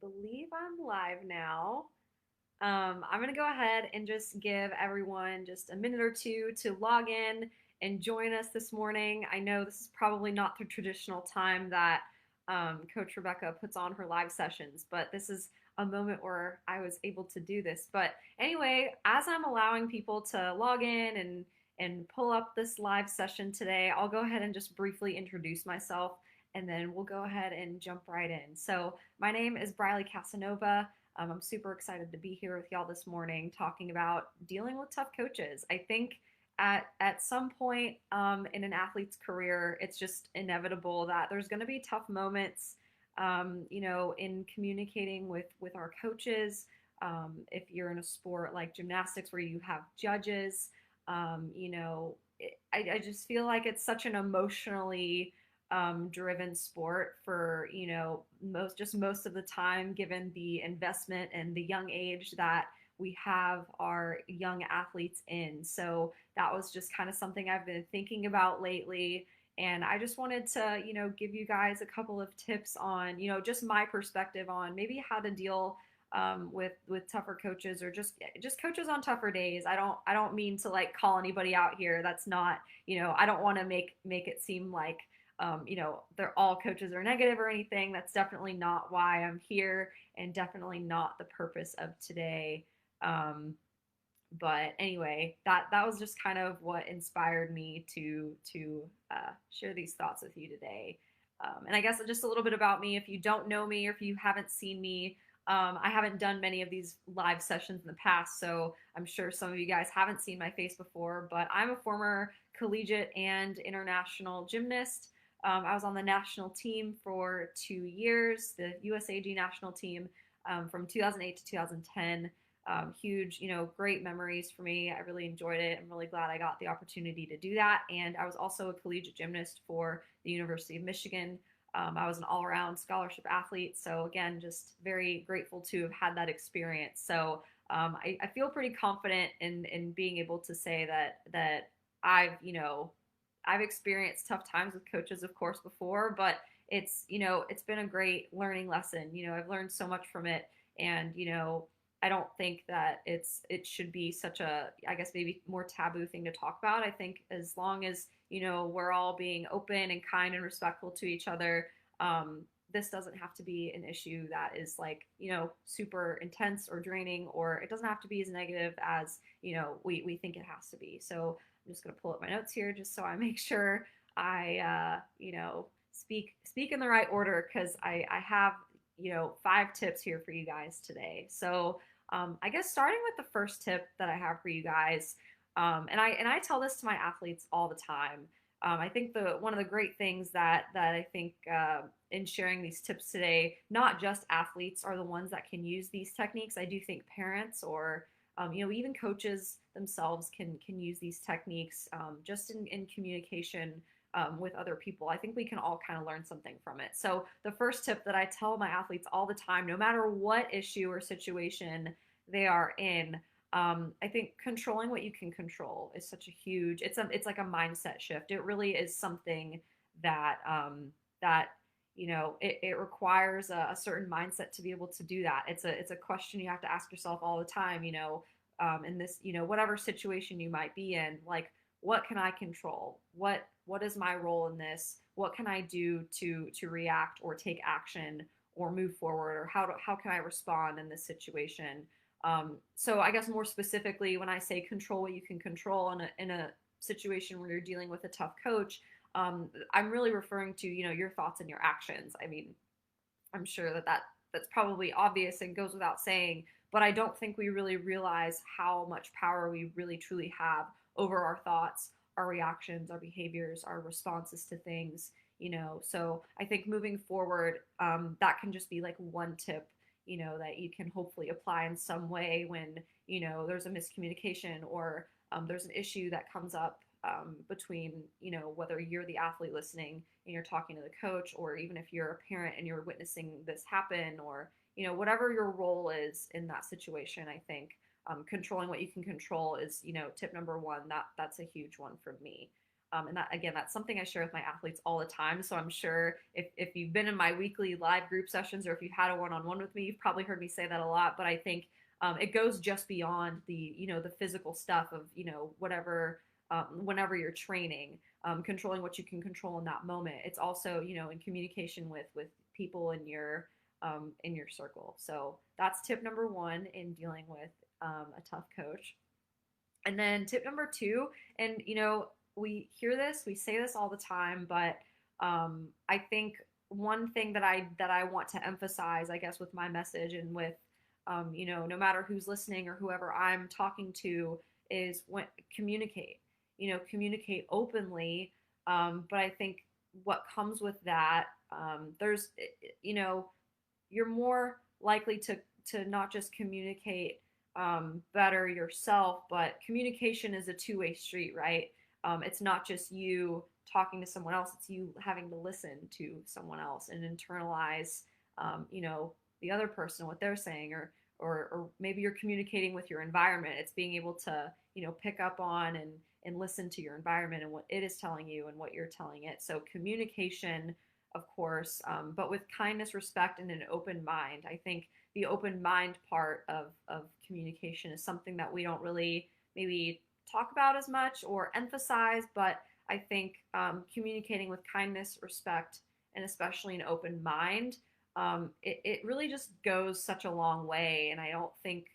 believe I'm live now. I'm going to go ahead and just give everyone just a minute or two to log in and join us this morning. I know this is probably not the traditional time that Coach Rebecca puts on her live sessions, but this is a moment where I was able to do this. But anyway, as I'm allowing people to log in and pull up this live session today, I'll go ahead and just briefly introduce myself and then we'll go ahead and jump right in. So, my name is Briley Casanova. I'm super excited to be here with y'all this morning talking about dealing with tough coaches. I think at some point in an athlete's career, it's just inevitable that there's going to be tough moments, in communicating with our coaches. If you're in a sport like gymnastics where you have judges, I just feel like it's such an emotionally driven sport for most of the time, given the investment and the young age that we have our young athletes in. So that was just kind of something I've been thinking about lately. And I just wanted to, give you guys a couple of tips on, just my perspective on maybe how to deal with tougher coaches or just coaches on tougher days. I don't mean to like call anybody out here. That's not, I don't want to make it seem like they're all coaches are negative or anything. That's definitely not why I'm here and definitely not the purpose of today. Um, but anyway, that was just kind of what inspired me to share these thoughts with you today. And I guess just a little bit about me. If you don't know me or if you haven't seen me, I haven't done many of these live sessions in the past, so I'm sure some of you guys haven't seen my face before. But I'm a former collegiate and international gymnast. I was on the national team for 2 years, the USAG national team from 2008 to 2010. Huge, great memories for me. I really enjoyed it. I'm really glad I got the opportunity to do that. And I was also a collegiate gymnast for the University of Michigan. I was an all around scholarship athlete. So, again, just very grateful to have had that experience. So, I feel pretty confident in being able to say that I've experienced tough times with coaches, of course, before, but it's been a great learning lesson. I've learned so much from it. And, I don't think that it should be such a, I guess, maybe more taboo thing to talk about. I think as long as we're all being open and kind and respectful to each other, this doesn't have to be an issue that is like super intense or draining, or it doesn't have to be as negative as we think it has to be. So I'm just gonna pull up my notes here just so I make sure I speak in the right order because I have 5 tips here for you guys today. So I guess starting with the first tip that I have for you guys, and I tell this to my athletes all the time. I think the one of the great things that I think in sharing these tips today, not just athletes are the ones that can use these techniques. I do think parents or even coaches themselves can use these techniques just in communication with other people. I think we can all kind of learn something from it. So, the first tip that I tell my athletes all the time, no matter what issue or situation they are in, I think controlling what you can control is such a huge. It's like a mindset shift. It really is something that it requires a certain mindset to be able to do that. It's a question you have to ask yourself all the time. In this whatever situation you might be in, like what can I control? What is my role in this? What can I do to react or take action or move forward, or how can I respond in this situation? So I guess more specifically, when I say control what you can control in a situation where you're dealing with a tough coach, I'm really referring to your thoughts and your actions. I mean, I'm sure that's probably obvious and goes without saying, but I don't think we really realize how much power we really truly have over our thoughts, our reactions, our behaviors, our responses to things. So I think moving forward, that can just be like one tip, that you can hopefully apply in some way when there's a miscommunication or there's an issue that comes up between whether you're the athlete listening and you're talking to the coach, or even if you're a parent and you're witnessing this happen, or whatever your role is in that situation. I think controlling what you can control is tip number one. That's a huge one for me. And that, again, that's something I share with my athletes all the time. So I'm sure if you've been in my weekly live group sessions or if you've had a one-on-one with me, you've probably heard me say that a lot. But I think it goes just beyond the, the physical stuff of, whatever, whenever you're training, controlling what you can control in that moment. It's also, in communication with people in your circle. So that's tip number one in dealing with a tough coach. And then tip number two, and we hear this, we say this all the time, but I think one thing that I want to emphasize, I guess, with my message and with no matter who's listening or whoever I'm talking to, is when communicate. Communicate openly. But I think what comes with that, there's you know you're more likely to not just communicate better yourself, but communication is a two-way street, right? It's not just you talking to someone else; it's you having to listen to someone else and internalize, the other person, what they're saying, or maybe you're communicating with your environment. It's being able to pick up on and listen to your environment and what it is telling you and what you're telling it. So communication, of course, but with kindness, respect, and an open mind. I think the open mind part of communication is something that we don't really maybe talk about as much or emphasize, but I think communicating with kindness, respect, and especially an open mind, it really just goes such a long way. And I don't think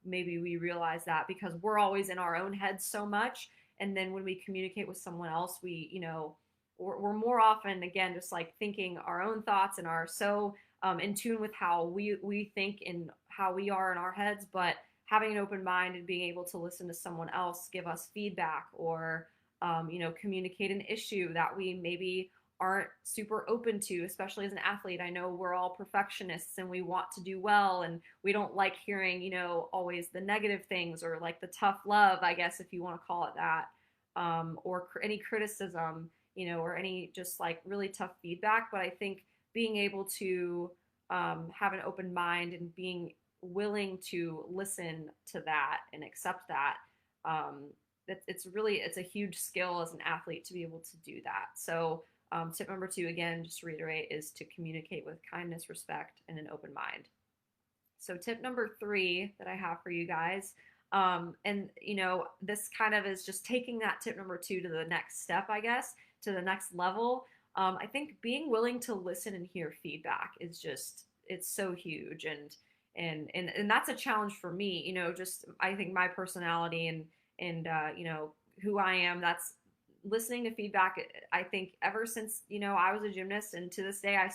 maybe we realize that because we're always in our own heads so much. And then when we communicate with someone else, we're more often, again, just like thinking our own thoughts and are so in tune with how we think and how we are in our heads. But having an open mind and being able to listen to someone else give us feedback or, communicate an issue that we maybe aren't super open to, especially as an athlete. I know we're all perfectionists and we want to do well, and we don't like hearing, always the negative things or like the tough love, I guess, if you want to call it that, or any criticism, or any just like really tough feedback. But I think being able to have an open mind and being willing to listen to that and accept that, it's a huge skill as an athlete to be able to do that. So tip number two, again, just to reiterate, is to communicate with kindness, respect, and an open mind. So tip number three that I have for you guys, and this kind of is just taking that tip number two to the next step, I guess, to the next level. I think being willing to listen and hear feedback is just, it's so huge. And that's a challenge for me, just I think my personality and who I am, that's listening to feedback. I think ever since I was a gymnast, and to this day I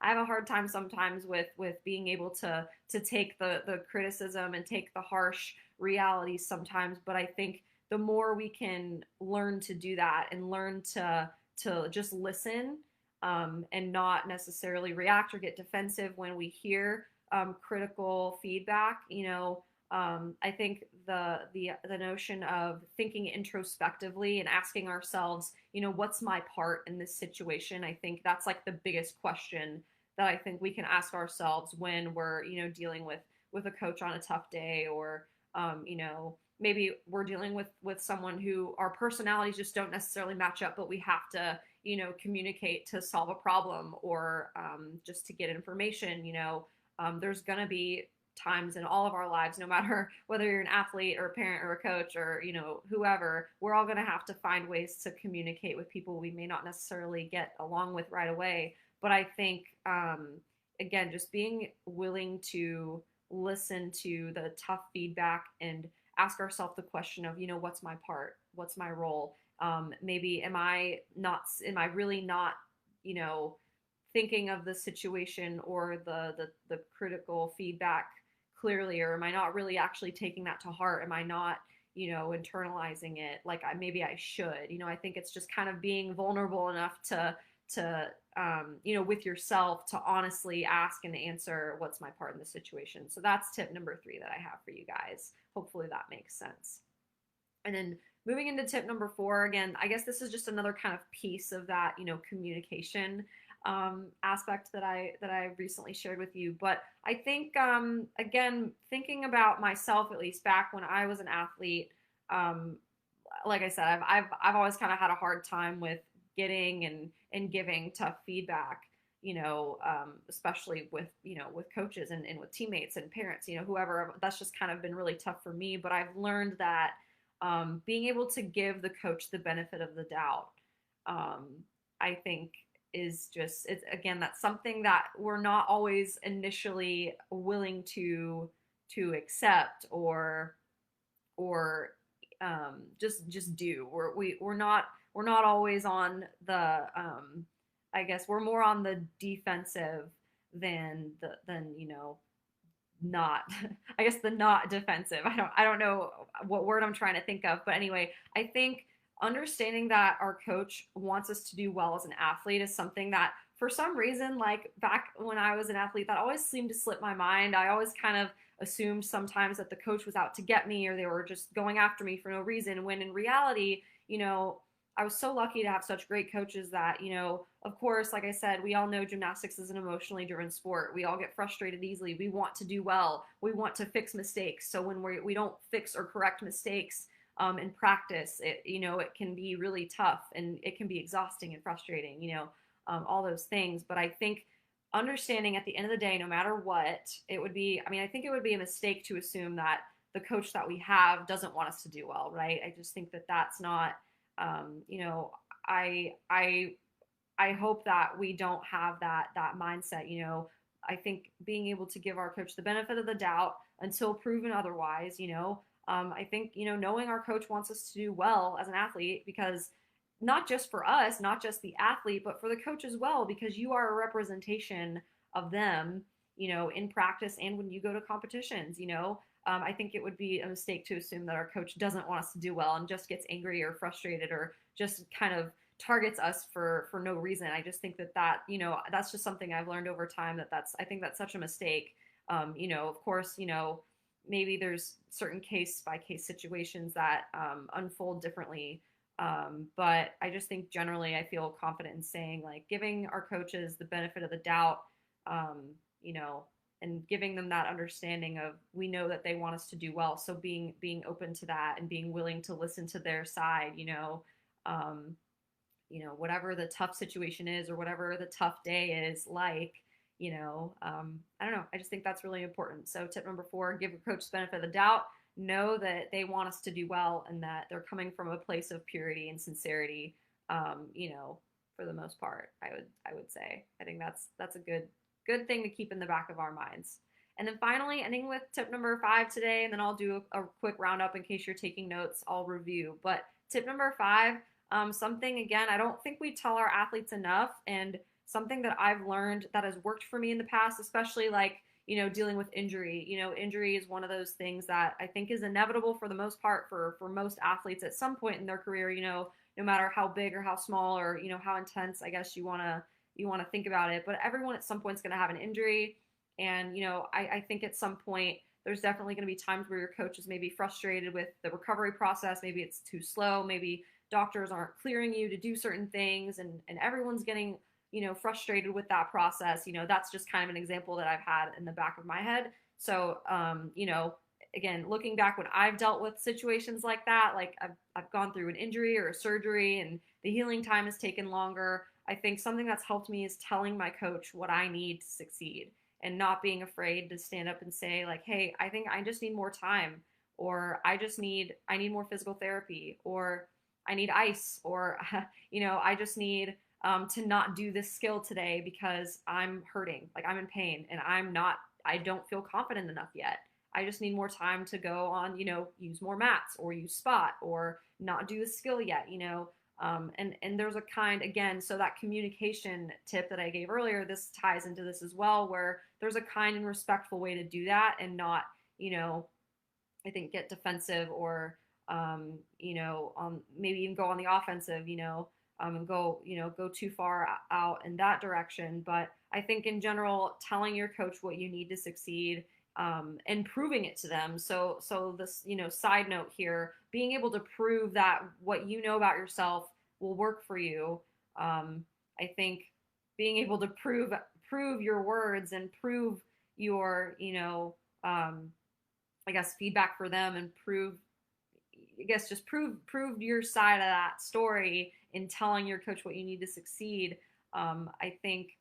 have a hard time sometimes with being able to take the criticism and take the harsh realities sometimes. But I think the more we can learn to do that and learn to just listen, and not necessarily react or get defensive when we hear critical feedback, I think the notion of thinking introspectively and asking ourselves, what's my part in this situation? I think that's like the biggest question that I think we can ask ourselves when we're, dealing with a coach on a tough day, or maybe we're dealing with someone who our personalities just don't necessarily match up, but we have to, communicate to solve a problem, or just to get information. There's gonna be times in all of our lives, no matter whether you're an athlete or a parent or a coach or whoever, we're all going to have to find ways to communicate with people we may not necessarily get along with right away. But I think again, just being willing to listen to the tough feedback and ask ourselves the question of, what's my part, what's my role, maybe am I really not, thinking of the situation or the critical feedback clearly, or am I not really actually taking that to heart? Am I not, internalizing it like maybe I should? I think it's just kind of being vulnerable enough to with yourself, to honestly ask and answer what's my part in the situation. So that's tip number three that I have for you guys. Hopefully that makes sense. And then moving into tip number four, again, I guess this is just another kind of piece of that, communication aspect that I recently shared with you. But I think again, thinking about myself, at least back when I was an athlete, like I said, I've always kind of had a hard time with getting and giving tough feedback, especially with, with coaches and with teammates and parents, whoever. That's just kind of been really tough for me. But I've learned that being able to give the coach the benefit of the doubt, um, I think is just, it's again, that's something that we're not always initially willing to accept or just do. We're not always on the I guess we're more on the defensive than not I guess the not defensive. I don't know what word I'm trying to think of, but anyway, I think understanding that our coach wants us to do well as an athlete is something that for some reason, like back when I was an athlete, that always seemed to slip my mind. I always kind of assumed sometimes that the coach was out to get me or they were just going after me for no reason, when in reality, I was so lucky to have such great coaches that, of course, like I said, we all know gymnastics is an emotionally driven sport. We all get frustrated easily. We want to do well. We want to fix mistakes. So when we don't fix or correct mistakes in practice, it can be really tough and it can be exhausting and frustrating, all those things. But I think understanding at the end of the day, no matter what, I think it would be a mistake to assume that the coach that we have doesn't want us to do well, right? I just think that that's not, you know, I hope that we don't have that mindset. I think being able to give our coach the benefit of the doubt until proven otherwise. I think knowing our coach wants us to do well as an athlete, because not just for us, not just the athlete, but for the coach as well, because you are a representation of them, in practice and when you go to competitions. I think it would be a mistake to assume that our coach doesn't want us to do well and just gets angry or frustrated or just kind of targets us for no reason. I just think that's just something I've learned over time, I think that's such a mistake. Of course, maybe there's certain case by case situations that unfold differently. But I just think generally I feel confident in saying, like, giving our coaches the benefit of the doubt, um, you know, and giving them that understanding of, we know that they want us to do well. So being open to that and being willing to listen to their side, um, whatever the tough situation is or whatever the tough day is like, I don't know. I just think that's really important. So tip number 4, give your coach the benefit of the doubt. Know that they want us to do well and that they're coming from a place of purity and sincerity. For the most part, I would say. I think that's a good thing to keep in the back of our minds. And then finally, ending with tip number 5 today, and then I'll do a quick roundup in case you're taking notes. I'll review. But tip number 5, something, again, I don't think we tell our athletes enough, and something that I've learned that has worked for me in the past, especially like, dealing with injury. Injury is one of those things that I think is inevitable for the most part for most athletes at some point in their career, no matter how big or how small or, how intense, I guess you want to think about it. But everyone at some point is going to have an injury. And, I think at some point there's definitely going to be times where your coach is maybe frustrated with the recovery process. Maybe it's too slow. Maybe doctors aren't clearing you to do certain things, and everyone's getting, frustrated with that process. That's just kind of an example that I've had in the back of my head. So, again, looking back when I've dealt with situations like that, like I've gone through an injury or a surgery and the healing time has taken longer. I think something that's helped me is telling my coach what I need to succeed and not being afraid to stand up and say, like, hey, I think I just need more time, or I need more physical therapy, or I need ice, or, I just need to not do this skill today because I'm hurting, like I'm in pain and I don't feel confident enough yet. I just need more time to go on, use more mats or use spot or not do the skill yet, and there's a kind, again, so that communication tip that I gave earlier, this ties into this as well, where there's a kind and respectful way to do that and not, I think get defensive or, maybe even go on the offensive, and go too far out in that direction. But I think in general, telling your coach what you need to succeed, and proving it to them. So this, side note here, being able to prove that what you know about yourself will work for you. I think being able to prove your words and prove your, I guess feedback for them and prove I guess just prove your side of that story in telling your coach what you need to succeed. I think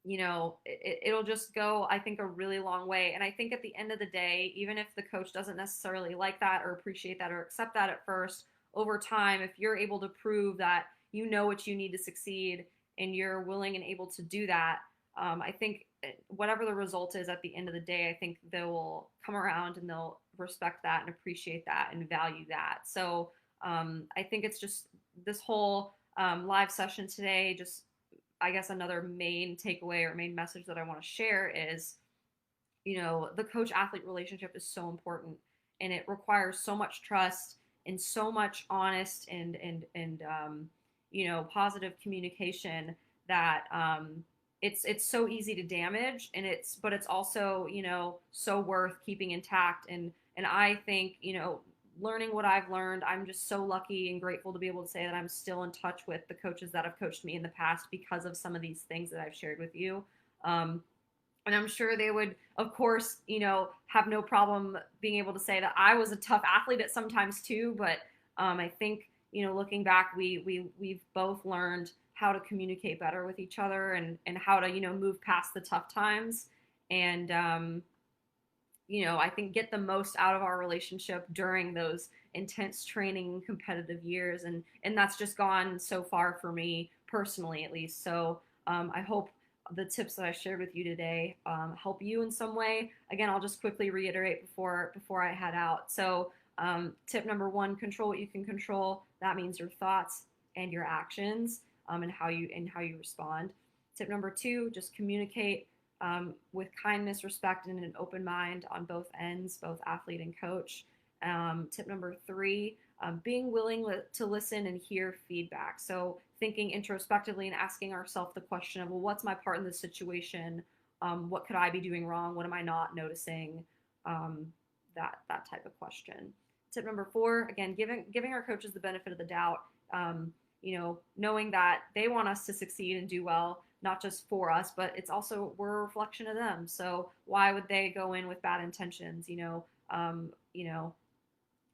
it'll just go, I think, a really long way. And I think at the end of the day, even if the coach doesn't necessarily like that or appreciate that or accept that at first, over time, if you're able to prove that you know what you need to succeed and you're willing and able to do that, I think whatever the result is at the end of the day, I think they will come around and they'll respect that and appreciate that and value that. So I think it's just this whole live session today, just I guess another main takeaway or main message that I want to share is, the coach athlete relationship is so important and it requires so much trust and so much honest and positive communication that it's so easy to damage, and it's also so worth keeping intact. And I think learning what I've learned, I'm just so lucky and grateful to be able to say that I'm still in touch with the coaches that have coached me in the past because of some of these things that I've shared with you. And I'm sure they would, of course, have no problem being able to say that I was a tough athlete at sometimes too. But I think, looking back, we've both learned how to communicate better with each other and how to, move past the tough times. And, I think get the most out of our relationship during those intense training and competitive years. And that's just gone so far for me personally, at least. So I hope the tips that I shared with you today help you in some way. Again, I'll just quickly reiterate before I head out. So tip number one, control what you can control. That means your thoughts and your actions, and how you respond. Tip number two, just communicate with kindness, respect, and an open mind on both ends, both athlete and coach. Tip number three, being willing to listen and hear feedback. So thinking introspectively and asking ourselves the question of, well, what's my part in this situation? What could I be doing wrong? What am I not noticing? That type of question. Tip number four, again, giving our coaches the benefit of the doubt. Knowing that they want us to succeed and do well, not just for us, but it's also, we're a reflection of them. So why would they go in with bad intentions?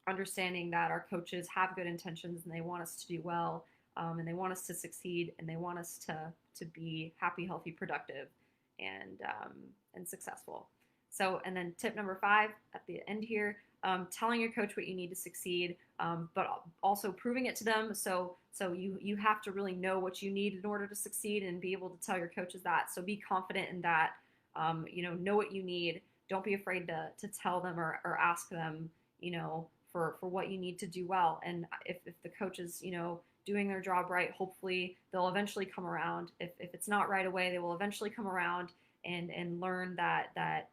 Understanding that our coaches have good intentions and they want us to do well, and they want us to succeed, and they want us to be happy, healthy, productive, and successful. So, and then tip number five at the end here, telling your coach what you need to succeed, but also proving it to them. So you have to really know what you need in order to succeed and be able to tell your coaches that. So be confident in that. Know what you need. Don't be afraid to tell them or ask them, for what you need to do well. And if the coach is, doing their job right, hopefully they'll eventually come around. If it's not right away, they will eventually come around and learn that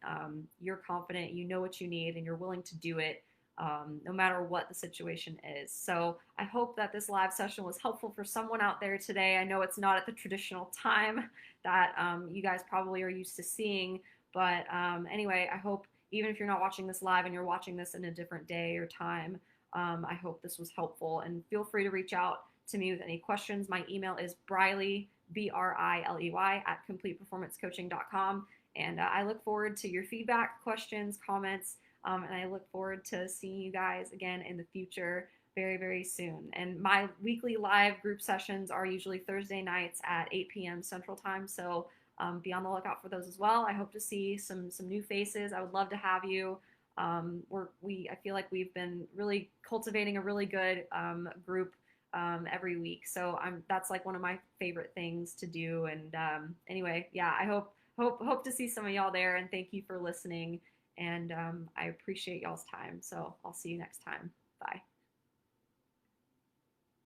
you're confident, you know what you need, and you're willing to do it, no matter what the situation is. So I hope that this live session was helpful for someone out there today. I know it's not at the traditional time that you guys probably are used to seeing, but anyway, I hope even if you're not watching this live and you're watching this in a different day or time, I hope this was helpful. And feel free to reach out to me with any questions. My email is Briley, Briley, at completeperformancecoaching.com. And I look forward to your feedback, questions, comments, and I look forward to seeing you guys again in the future very, very soon. And my weekly live group sessions are usually Thursday nights at 8 p.m. Central Time. So be on the lookout for those as well. I hope to see some new faces. I would love to have you. I feel like we've been really cultivating a really good group every week. So that's like one of my favorite things to do. And anyway, yeah, I hope to see some of y'all there. And thank you for listening. And I appreciate y'all's time. So I'll see you next time. Bye.